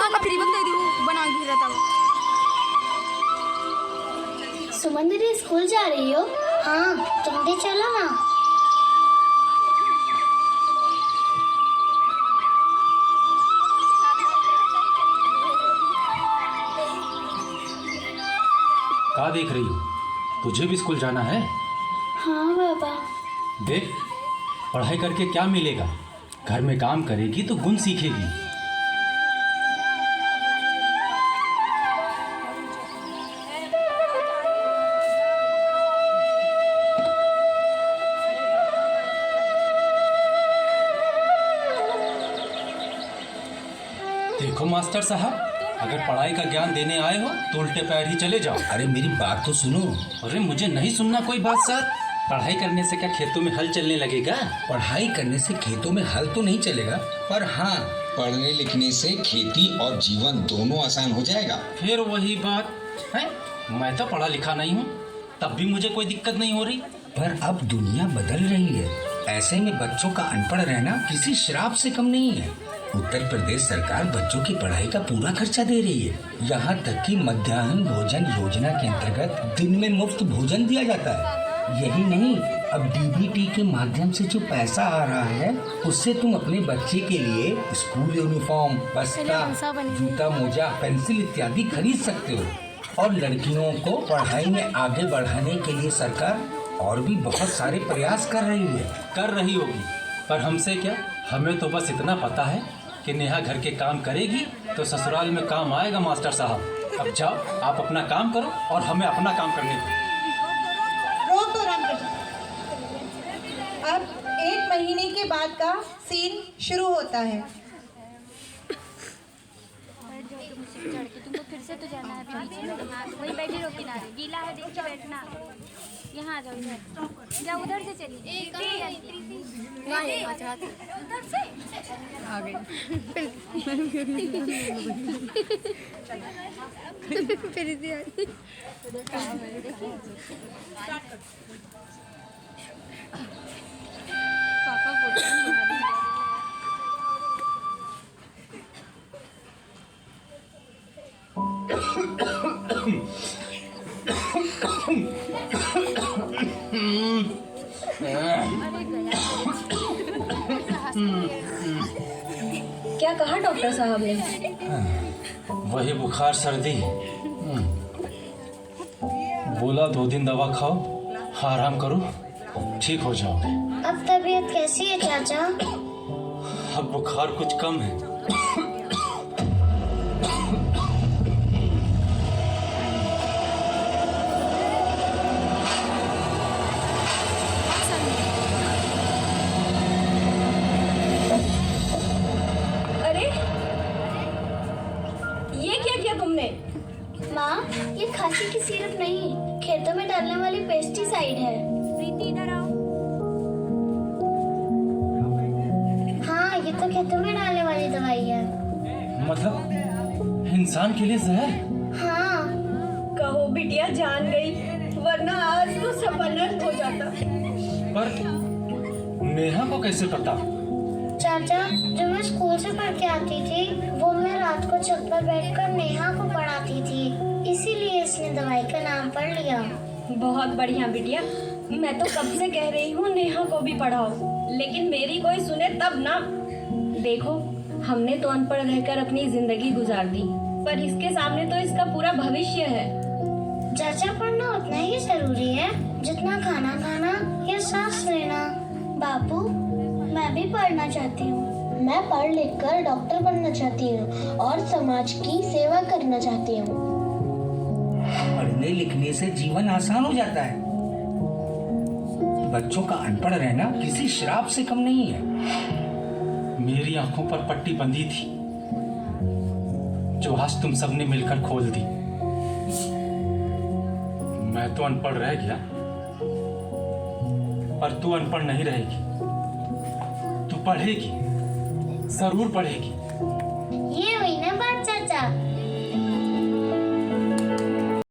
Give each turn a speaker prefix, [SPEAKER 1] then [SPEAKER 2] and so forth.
[SPEAKER 1] का फ्री वक्त दे दी बना के रहा था।
[SPEAKER 2] सुमन दीदी स्कूल जा रही हो? हाँ, तुम भी चलो ना।
[SPEAKER 3] क्या देख रही हो? तुझे भी स्कूल जाना है?
[SPEAKER 2] हाँ बाबा।
[SPEAKER 3] देख, पढ़ाई करके क्या मिलेगा? घर में काम करेगी तो गुण सीखेगी। देखो मास्टर साहब, अगर पढ़ाई का ज्ञान देने आए हो तो उल्टे पैर ही चले जाओ।
[SPEAKER 4] अरे मेरी बात तो सुनो।
[SPEAKER 3] अरे मुझे नहीं सुनना कोई बात सर। पढ़ाई करने से क्या खेतों में हल चलने लगेगा?
[SPEAKER 4] पढ़ाई करने से खेतों में हल तो नहीं चलेगा, पर हाँ, पढ़ने लिखने से खेती और जीवन दोनों आसान हो जाएगा।
[SPEAKER 3] फिर वही बात है, मैं तो पढ़ा लिखा नहीं हूँ, तब भी मुझे कोई दिक्कत नहीं हो रही।
[SPEAKER 4] पर अब दुनिया बदल रही है, ऐसे में बच्चों का अनपढ़ रहना किसी श्राप से कम नहीं है। उत्तर प्रदेश सरकार बच्चों की पढ़ाई का पूरा खर्चा दे रही है। यहाँ तक कि मध्याह्न भोजन योजना के अंतर्गत दिन में मुफ्त भोजन दिया जाता है। यही नहीं, अब डीबीटी के माध्यम से जो पैसा आ रहा है उससे तुम अपने बच्चे के लिए स्कूल यूनिफॉर्म, बस्ता, जूता, मोजा, पेंसिल इत्यादि खरीद सकते हो। और लड़कियों को पढ़ाई में आगे बढ़ाने के लिए सरकार और भी बहुत सारे प्रयास कर रही है।
[SPEAKER 3] कर रही होगी, पर हमसे क्या? हमें तो बस इतना पता है कि नेहा घर के काम करेगी तो ससुराल में काम आएगा। मास्टर साहब, अब जाओ, आप अपना काम करो और हमें अपना काम करने दो।
[SPEAKER 5] रोक दो रामकृष्ण। अब 1 महीने के बाद का सीन शुरू होता है।
[SPEAKER 1] तुमको फिर से तो जाना है बीच में। वहीं बैठे रहो किनारे, गीला है देख के बैठना। यहाँ आ जाओ, इधर जाओ, उधर से चलिए। उधर से आ गई। फिर इधर पापा बोलते हैं
[SPEAKER 2] क्या कहा डॉक्टर साहब ने?
[SPEAKER 3] वही बुखार सर्दी। बोला 2 दिन दवा खाओ, आराम करो, ठीक हो जाओगे।
[SPEAKER 2] अब तबीयत कैसी है चाचा?
[SPEAKER 3] अब बुखार कुछ कम है।
[SPEAKER 2] माँ, ये खांसी की सिरप नहीं, खेतों में डालने वाली पेस्टिसाइड है।
[SPEAKER 1] प्रीति इधर आओ।
[SPEAKER 2] हाँ, ये तो खेतों में डालने वाली दवाई है।
[SPEAKER 3] मतलब इंसान के लिए जहर?
[SPEAKER 2] हाँ।
[SPEAKER 5] कहो बिटिया जान गई, वरना आज तो सब अनर्थ हो जाता।
[SPEAKER 3] पर नेहा को कैसे पता?
[SPEAKER 2] चाचा, जब मैं स्कूल से पढ़ के आती थी, वो मैं रात को छत पर बैठकर नेहा को पढ़ाती थी, इसीलिए इसने दवाई का नाम पढ़ लिया।
[SPEAKER 5] बहुत बढ़िया बिटिया, मैं तो कब से कह रही हूँ नेहा को भी पढ़ाओ, लेकिन मेरी कोई सुने तब ना। देखो, हमने तो अनपढ़ रहकर अपनी जिंदगी गुजार दी, पर इसके सामने तो इसका पूरा भविष्य है।
[SPEAKER 2] चाचा, पढ़ना उतना ही जरूरी है जितना खाना खाना या सांस लेना। बापू, मैं भी पढ़ना चाहती हूँ। मैं पढ़ लिख कर डॉक्टर बनना चाहती हूँ और समाज की सेवा करना चाहती हूँ।
[SPEAKER 4] पढ़ने लिखने से जीवन आसान हो जाता है। बच्चों का अनपढ़ रहना किसी श्राप से कम नहीं है।
[SPEAKER 3] मेरी आंखों पर पट्टी बंधी थी, जो आज तुम सबने मिलकर खोल दी। मैं तो अनपढ़ रह गया, पर तू अनपढ़ नहीं रहेगी। तू पढ़ेगी, जरूर पढ़ेगी।